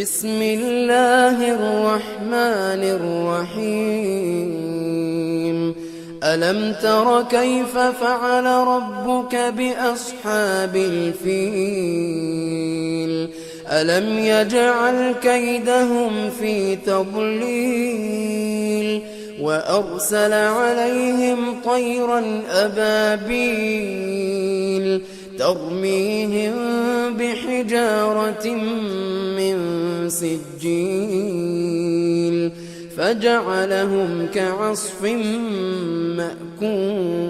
بسم الله الرحمن الرحيم ألم تر كيف فعل ربك بأصحاب الفيل ألم يجعل كيدهم في تضليل وأرسل عليهم طيرا أبابيل ترميهم بحجارة من سجيل فجعلهم كعصف مأكول.